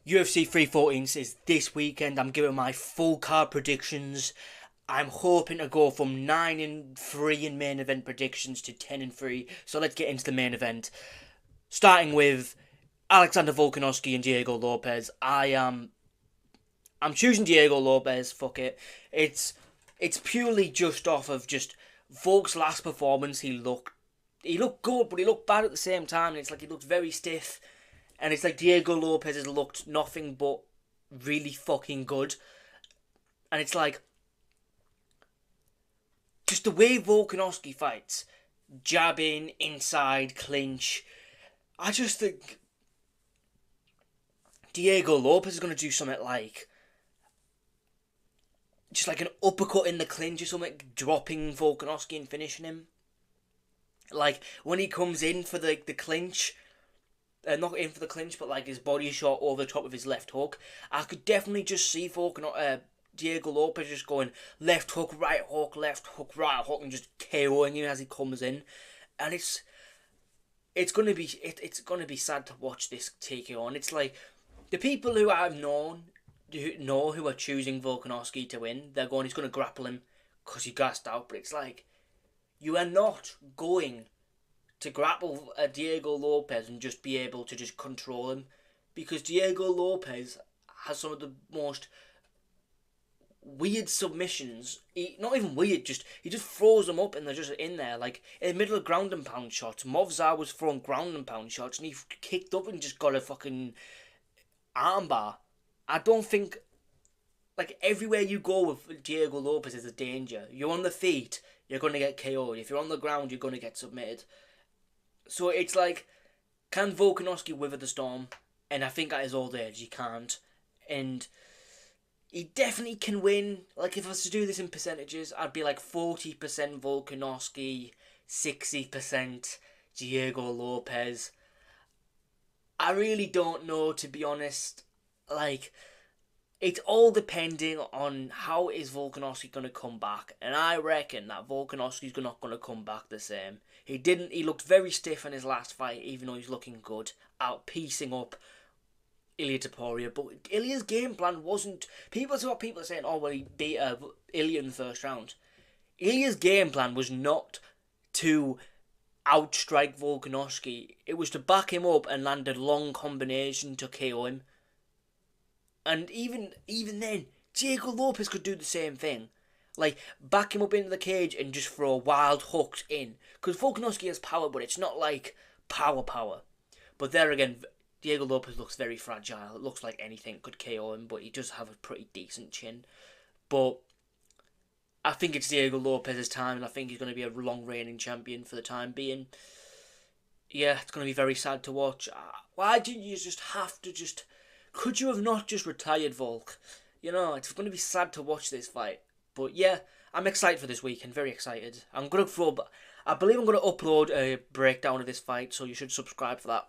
UFC 314 is this weekend. I'm giving my full card predictions. I'm hoping to go from 9-3 in main event predictions to 10-3. So let's get into the main event. Starting with Alexander Volkanovski and Diego Lopez. I'm choosing Diego Lopez. Fuck it. It's purely just off of just Volk's last performance. He looked good, but he looked bad at the same time. And it's like he looked very stiff. And it's like Diego Lopez has looked nothing but really fucking good. And it's like, just the way Volkanovski fights, jabbing, inside, clinch, I just think Diego Lopez is going to do something like, just like an uppercut in the clinch or something, dropping Volkanovski and finishing him. Like, when he comes in for the clinch, not in for the clinch, but like his body shot over the top of his left hook, I could definitely just see Diego Lopez just going left hook, right hook, and just KOing him as he comes in, and it's gonna be sad to watch this take on. It's like the people who I've known who are choosing Volkanovski to win, they're going, he's gonna grapple him because he gassed out, but it's like, you are not going to grapple Diego Lopez and just be able to just control him, because Diego Lopez has some of the most weird submissions. Not even weird, he just throws them up and they're just in there. Like in the middle of ground and pound shots, Movzar was throwing ground and pound shots and he kicked up and just got a fucking armbar. I don't think, like, everywhere you go with Diego Lopez is a danger. You're on the feet, you're going to get KO'd. If you're on the ground, you're going to get submitted. So it's like, can Volkanovski weather the storm? And I think that is all there. He can't. And he definitely can win. Like, if I was to do this in percentages, I'd be like 40% Volkanovski, 60% Diego Lopez. I really don't know, to be honest. Like, it's all depending on how is Volkanovski going to come back. And I reckon that Volkanovski's not going to come back the same. He looked very stiff in his last fight, even though he's looking good, out piecing up Ilia Topuria. But Ilia's game plan wasn't, people are saying, oh, well, he beat Ilia in the first round. Ilia's game plan was not to outstrike Volkanovski. It was to back him up and land a long combination to KO him. And even then, Diego Lopez could do the same thing. Like, back him up into the cage and just throw wild hooks in. Because Volkanovski has power, but it's not like power. But there again, Diego Lopez looks very fragile. It looks like anything could KO him, but he does have a pretty decent chin. But I think it's Diego Lopez's time, and I think he's going to be a long reigning champion for the time being. Yeah, it's going to be very sad to watch. Why didn't you just have to just... Could you have not just retired Volk? You know, it's going to be sad to watch this fight. But yeah, I'm excited for this weekend. Very excited. I believe I'm going to upload a breakdown of this fight, so you should subscribe for that.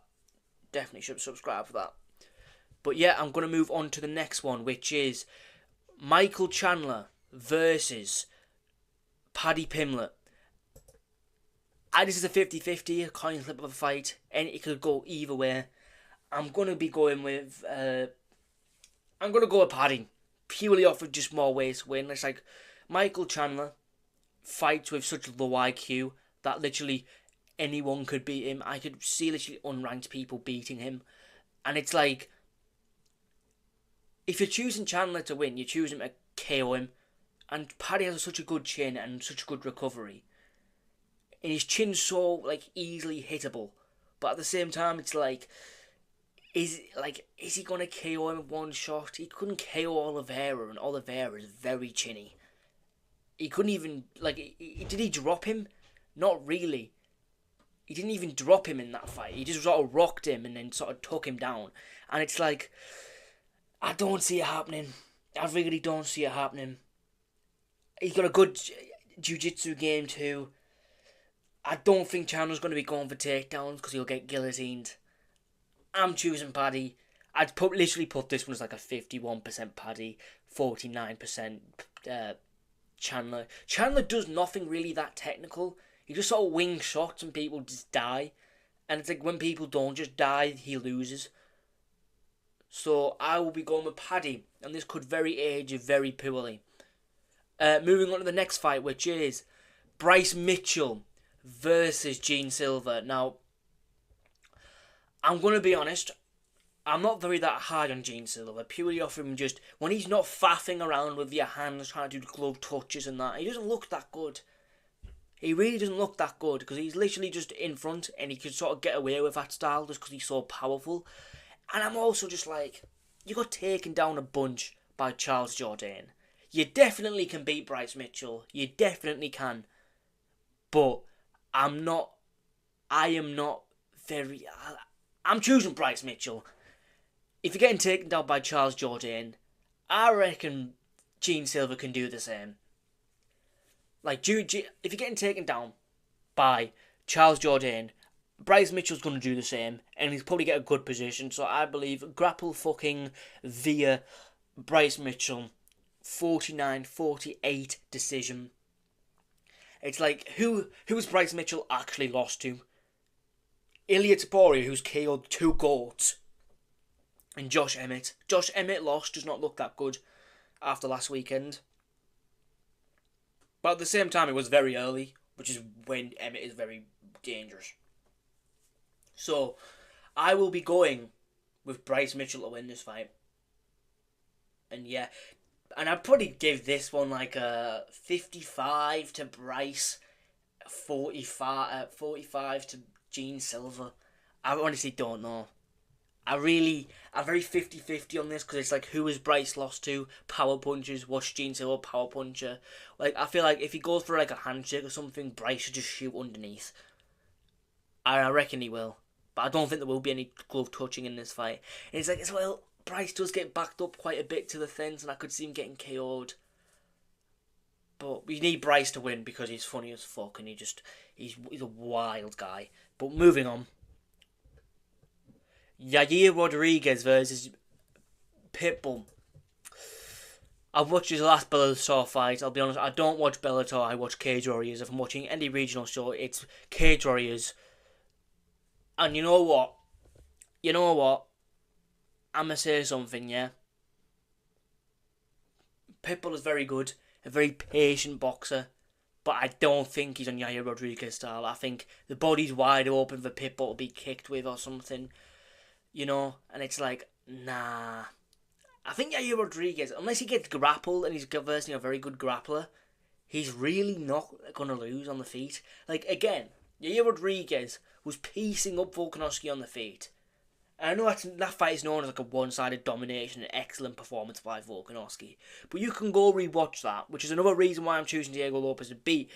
Definitely should subscribe for that. But yeah, I'm going to move on to the next one, which is Michael Chandler versus Paddy Pimblett. This is a 50-50, a coin flip of a fight, and it could go either way. I'm going to be going with... I'm going to go with Paddy. Purely off of just more ways to win. It's like Michael Chandler fights with such low IQ that literally anyone could beat him. I could see literally unranked people beating him. And it's like, if you're choosing Chandler to win, you're choosing to KO him. And Paddy has such a good chin and such a good recovery. And his chin's so like easily hittable. But at the same time, it's like, is he going to KO him in one shot? He couldn't KO Oliveira, and Oliveira is very chinny. He couldn't even, did he drop him? Not really. He didn't even drop him in that fight. He just sort of rocked him and then sort of took him down. And it's like, I don't see it happening. I really don't see it happening. He's got a good jiu-jitsu game too. I don't think Chandler's going to be going for takedowns because he'll get guillotined. I'm choosing Paddy. I'd literally put this one as like a 51% Paddy, 49% Chandler. Chandler does nothing really that technical. He just sort of wing shots and people just die. And it's like when people don't just die, he loses. So I will be going with Paddy, and this could age very poorly. Moving on to the next fight, which is Bryce Mitchell versus Gene Silver. Now, I'm going to be honest, I'm not very that hard on Gene Silver, purely off him just, when he's not faffing around with your hands trying to do glove touches and that, he doesn't look that good. He really doesn't look that good, because he's literally just in front, and he can sort of get away with that style just because he's so powerful. And I'm also just like, you got taken down a bunch by Charles Jourdain. You definitely can beat Bryce Mitchell. You definitely can. But I'm choosing Bryce Mitchell. If you're getting taken down by Charles Jourdain, I reckon Gene Silver can do the same. Like, if you're getting taken down by Charles Jourdain, Bryce Mitchell's going to do the same, and he'll probably get a good position. So I believe grapple fucking via Bryce Mitchell, 49-48 decision. It's like, who has Bryce Mitchell actually lost to? Ilia Topuria, who's KO'd 2 GOATs, and Josh Emmett. Josh Emmett does not look that good after last weekend. But at the same time, it was very early, which is when Emmett is very dangerous. So, I will be going with Bryce Mitchell to win this fight. And yeah, and I'd probably give this one like a 55 to Bryce, 45 to Gene Silver. I honestly don't know. I'm very 50-50 on this, because it's like, who has Bryce lost to? Power punches. What's Gene Silver power puncher? Like, I feel like if he goes for like a handshake or something, Bryce should just shoot underneath. I reckon he will. But I don't think there will be any glove touching in this fight. And it's like, as well, Bryce does get backed up quite a bit to the fence, and I could see him getting KO'd. But we need Bryce to win, because he's funny as fuck, and he's a wild guy. But moving on. Yair Rodriguez versus Pitbull. I've watched his last Bellator fight. I'll be honest, I don't watch Bellator, I watch Cage Warriors. If I'm watching any regional show, it's Cage Warriors. And you know what? I'm going to say something, yeah? Pitbull is very good, a very patient boxer, but I don't think he's on Yair Rodriguez style. I think the body's wide open for Pitbull to be kicked with or something. You know, and it's like, nah. I think Yair Rodriguez, unless he gets grappled and he's versing a very good grappler, he's really not going to lose on the feet. Like, again, Yair Rodriguez was piecing up Volkanovski on the feet. And I know that fight is known as like a one-sided domination and excellent performance by Volkanovski. But you can go rewatch that, which is another reason why I'm choosing Diego Lopes to beat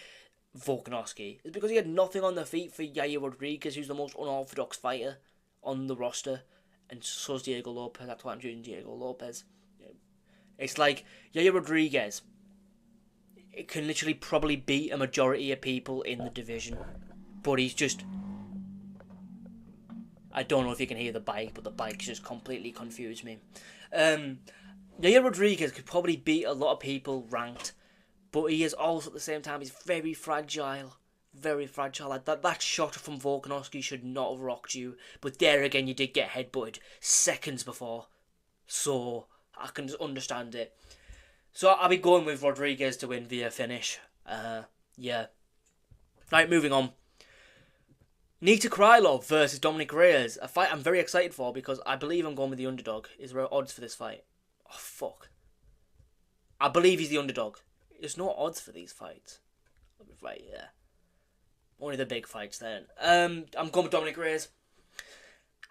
Volkanovski. It's because he had nothing on the feet for Yair Rodriguez, who's the most unorthodox fighter on the roster, and so's Diego Lopes. That's why I'm choosing Diego Lopes. It's like Yair Rodriguez, it can literally probably beat a majority of people in the division, but he's just, I don't know if you can hear the bike, but the bike just completely confused me. Yair Rodriguez could probably beat a lot of people ranked, but he is also at the same time, he's very fragile. Very fragile. Like that shot from Volkanovski should not have rocked you. But there again, you did get headbutted seconds before. So, I can understand it. So, I'll be going with Rodriguez to win via finish. Yeah. Right, moving on. Nita Krylov versus Dominic Reyes. A fight I'm very excited for, because I believe I'm going with the underdog. Is there odds for this fight? Oh, fuck. I believe he's the underdog. There's no odds for these fights. Right, yeah. Only the big fights then. I'm going with Dominic Reyes.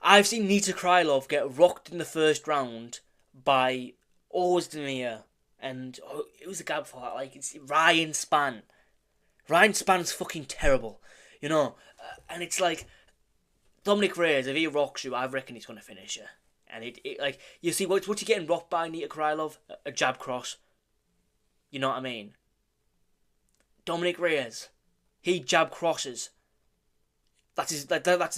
I've seen Nita Krylov get rocked in the first round by Ozdemir, and it was a guy before that, like, it's Ryan Spann. Ryan Spann's fucking terrible, you know. And it's like, Dominic Reyes, if he rocks you, I reckon he's going to finish you. And it like, you see, what's he getting rocked by, Nita Krylov? A jab cross. You know what I mean? Dominic Reyes, he jab crosses. That's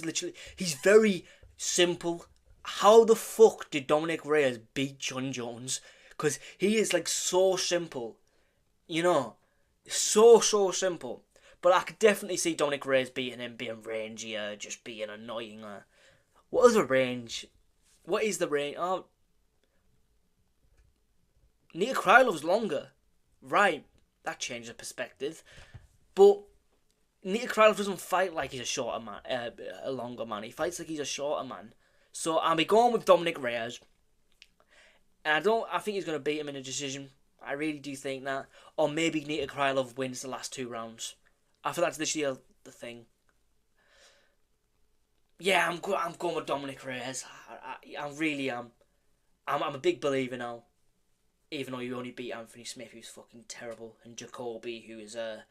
literally, he's very simple. How the fuck did Dominic Reyes beat John Jones? Because he is like so simple, you know, so simple. But I could definitely see Dominic Reyes beating him, being rangier, just being annoying. What is the range? What is the range? Oh, Nita Krylov's longer. Right, that changes the perspective. But Nita Krylov doesn't fight like he's a longer man. He fights like he's a shorter man. So I'll be going with Dominic Reyes. And I think he's going to beat him in a decision. I really do think that. Or maybe Nita Krylov wins the last 2 rounds. I think that's literally the thing. Yeah, I'm going with Dominic Reyes. I really am. I'm a big believer now. Even though you only beat Anthony Smith, who's fucking terrible, and Jacoby, who is a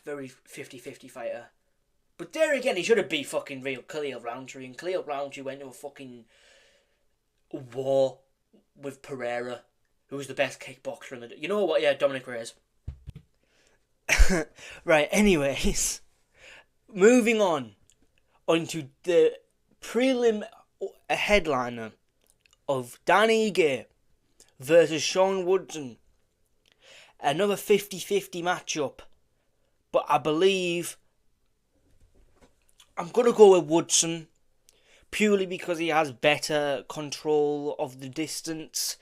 very 50-50 fighter. But there again, he should have beat fucking real Khalil Roundtree, and Khalil Roundtree went to a fucking war with Pereira, who was the best kickboxer in the... You know what? Yeah, Dominic Reyes. Right, anyways. Moving on onto the prelim headliner of Dan Ige versus Sean Woodson. Another 50-50 matchup. But I believe I'm going to go with Woodson. Purely because he has better control of the distance.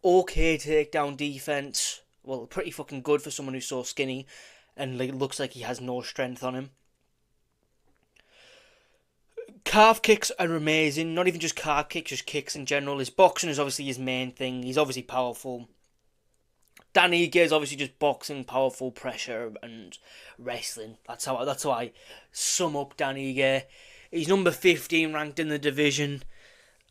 Okay takedown defense. Well, pretty fucking good for someone who's so skinny. And looks like he has no strength on him. Calf kicks are amazing. Not even just calf kicks, just kicks in general. His boxing is obviously his main thing. He's obviously powerful. Dan Ige is obviously just boxing, powerful, pressure, and wrestling. That's how I sum up Dan Ige. He's number 15 ranked in the division.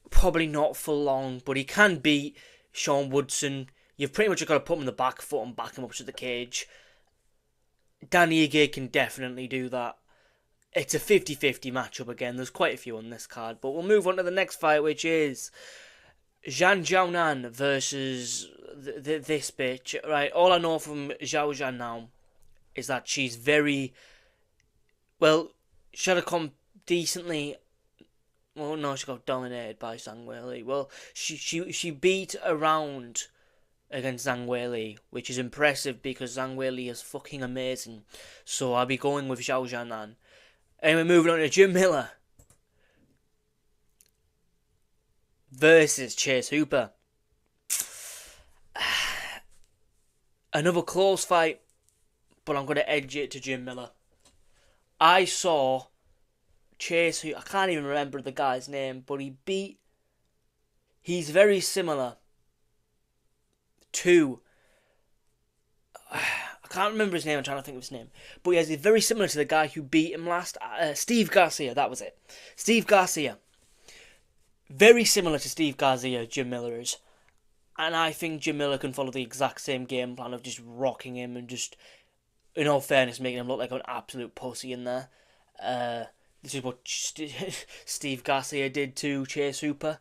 Probably not for long, but he can beat Sean Woodson. You've pretty much got to put him on the back foot and back him up to the cage. Dan Ige can definitely do that. It's a 50-50 matchup again. There's quite a few on this card. But we'll move on to the next fight, which is Zhang Jiaonan versus this bitch. Right, all I know from Zhao Zhan now is that she's very... Well, she had to come decently... Well, no, she got dominated by Zhang Weili. Well, she beat around against Zhang Weili, which is impressive because Zhang Weili is fucking amazing. So I'll be going with Zhao Zhan. Anyway, moving on to Jim Miller versus Chase Hooper. Another close fight, but I'm going to edge it to Jim Miller. I saw Chase Hooper, I can't even remember the guy's name, but he's very similar to... I can't remember his name, I'm trying to think of his name. But he's very similar to the guy who beat him last. Steve Garcia, that was it. Steve Garcia. Very similar to Steve Garcia, Jim Miller is. And I think Jim Miller can follow the exact same game plan of just rocking him and just, in all fairness, making him look like an absolute pussy in there. This is what Steve Garcia did to Chase Hooper.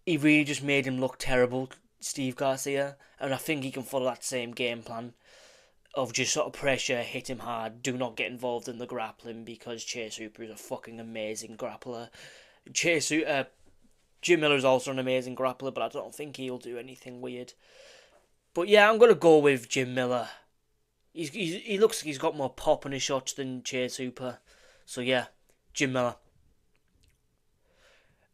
He really just made him look terrible, Steve Garcia. And I think he can follow that same game plan of just sort of pressure, hit him hard, do not get involved in the grappling because Chase Hooper is a fucking amazing grappler. Jim Miller is also an amazing grappler, but I don't think he'll do anything weird. But yeah, I'm going to go with Jim Miller. He looks like he's got more pop in his shots than Chase Hooper. So yeah, Jim Miller.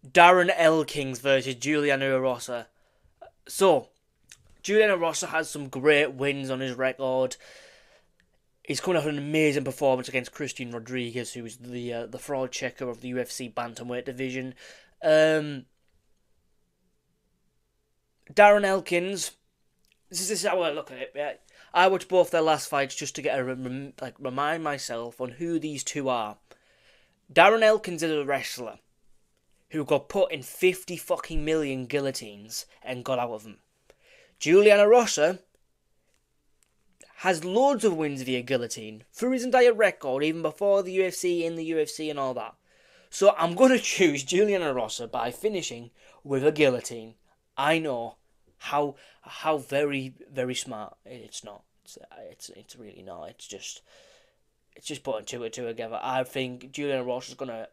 Darren Elkins versus Juliana Erosa. So, Juliana Erosa has some great wins on his record. He's coming off an amazing performance against Christian Rodriguez, who is the fraud checker of the UFC bantamweight division. Darren Elkins, this is how I look at it. Yeah. I watched both their last fights just to get remind myself on who these two are. Darren Elkins is a wrestler who got put in 50 fucking million guillotines and got out of them. Juliana Erosa has loads of wins via guillotine through his entire record, even before the UFC, in the UFC and all that. So I'm going to choose Juliana Erosa by finishing with a guillotine. I know how very, very smart. It's not. It's really not. It's just putting two and two together. I think Juliana Erosa is going to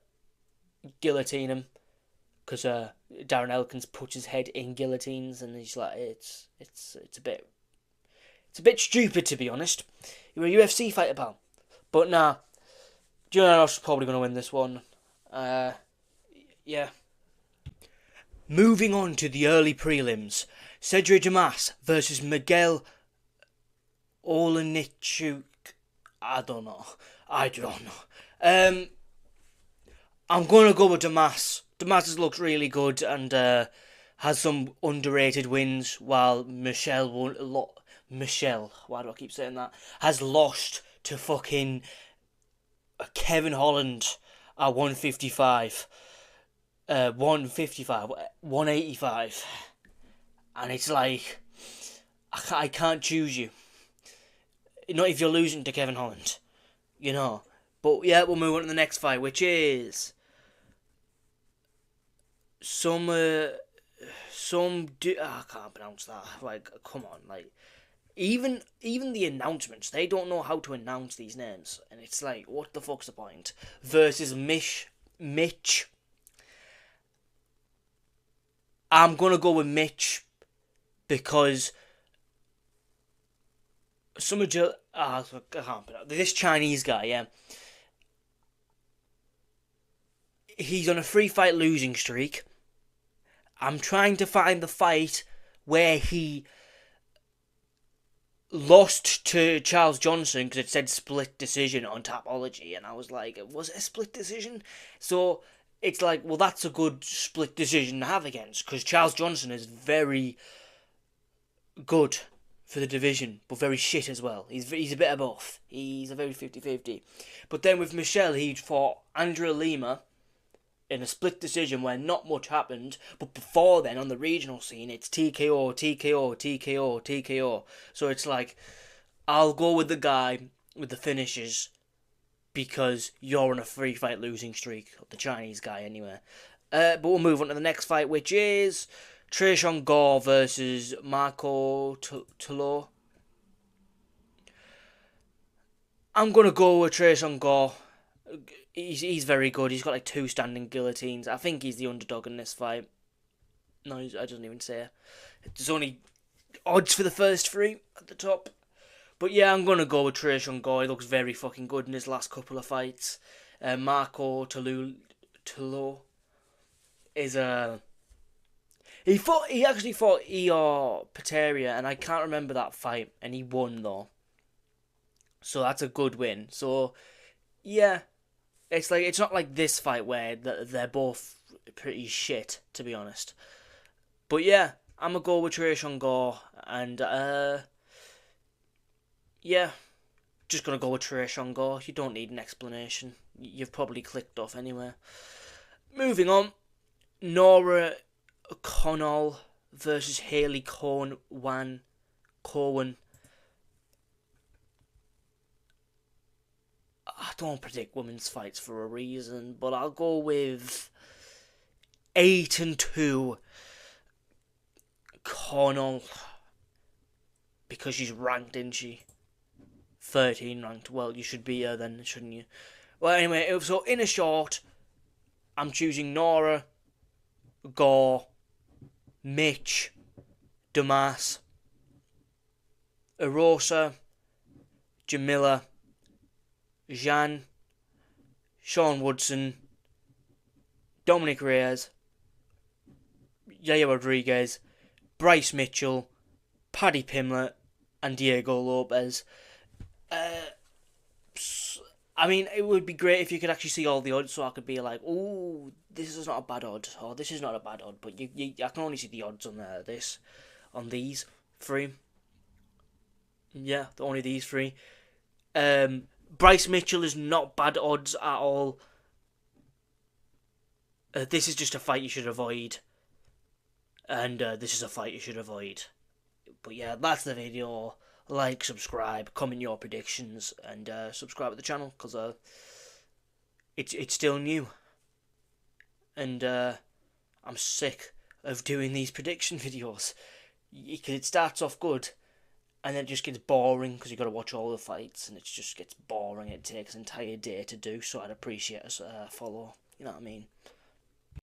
guillotine him because Darren Elkins puts his head in guillotines, and he's like, it's a bit stupid, to be honest. You're a UFC fighter, pal. But nah, Juliana Erosa's probably going to win this one. Yeah. Moving on to the early prelims. Cedric Damas versus Miguel Olenichuk. I don't know. I'm going to go with Damas. Damas looks really good and has some underrated wins, while Michelle, why do I keep saying that, has lost to fucking Kevin Holland at 155. 185. And it's like, I can't choose you. Not if you're losing to Kevin Holland, you know. But yeah, we'll move on to the next fight, which is I can't pronounce that. Like, come on, like, even the announcements, they don't know how to announce these names, and it's like, what the fuck's the point? Versus Mitch. I'm gonna go with Mitch because this Chinese guy, yeah, he's on a 3-fight losing streak. I'm trying to find the fight where he lost to Charles Johnson, because it said split decision on Tapology, and I was like, was it a split decision? So it's like, well, that's a good split decision to have against, because Charles Johnson is very good for the division, but very shit as well. He's a bit of both. He's a very 50-50. But then with Michelle, he fought Andrea Lima in a split decision where not much happened, but before then on the regional scene it's TKO, TKO, TKO, TKO. So it's like, I'll go with the guy with the finishes because you're on a 3-fight losing streak, the Chinese guy anyway. But we'll move on to the next fight, which is Tresean Gore versus Marco Tulor. I'm gonna go with Tresean Gore. He's very good. He's got like 2 standing guillotines. I think he's the underdog in this fight. No, I doesn't even say it. There's only odds for the first 3 at the top. But yeah, I'm gonna go with Tresean Gore. He looks very fucking good in his last couple of fights. Marco Tulor is a. He actually fought Ior Pateria, and I can't remember that fight, and he won though. So that's a good win. So yeah. It's not like this fight where they're both pretty shit, to be honest. But yeah, I'm gonna go with Tresean Gore, and yeah, just gonna go with Tresean Gore. You don't need an explanation. You've probably clicked off anyway. Moving on, Nora Connell versus Haley Cohen. I don't predict women's fights for a reason, but I'll go with 8-2 Connell, because she's ranked, isn't she? 13 ranked. Well, you should be her then, shouldn't you? Well, anyway, so in a short, I'm choosing Nora, Gore, Mitch, Damas, Erosa, Jamila, Jean, Sean Woodson, Dominic Reyes, Yaya Rodriguez, Bryce Mitchell, Paddy Pimlet, and Diego Lopez. I mean, it would be great if you could actually see all the odds, so I could be like, oh, this is not a bad odd, or this is not a bad odd, but I can only see the odds on these 3. Yeah, only these 3. Bryce Mitchell is not bad odds at all. This is just a fight you should avoid. And this is a fight you should avoid. But yeah, that's the video. Like, subscribe, comment your predictions, and subscribe to the channel, because it's still new. And I'm sick of doing these prediction videos. It starts off good, and then it just gets boring because you've got to watch all the fights, and it just gets boring. It takes an entire day to do, so I'd appreciate a follow. You know what I mean?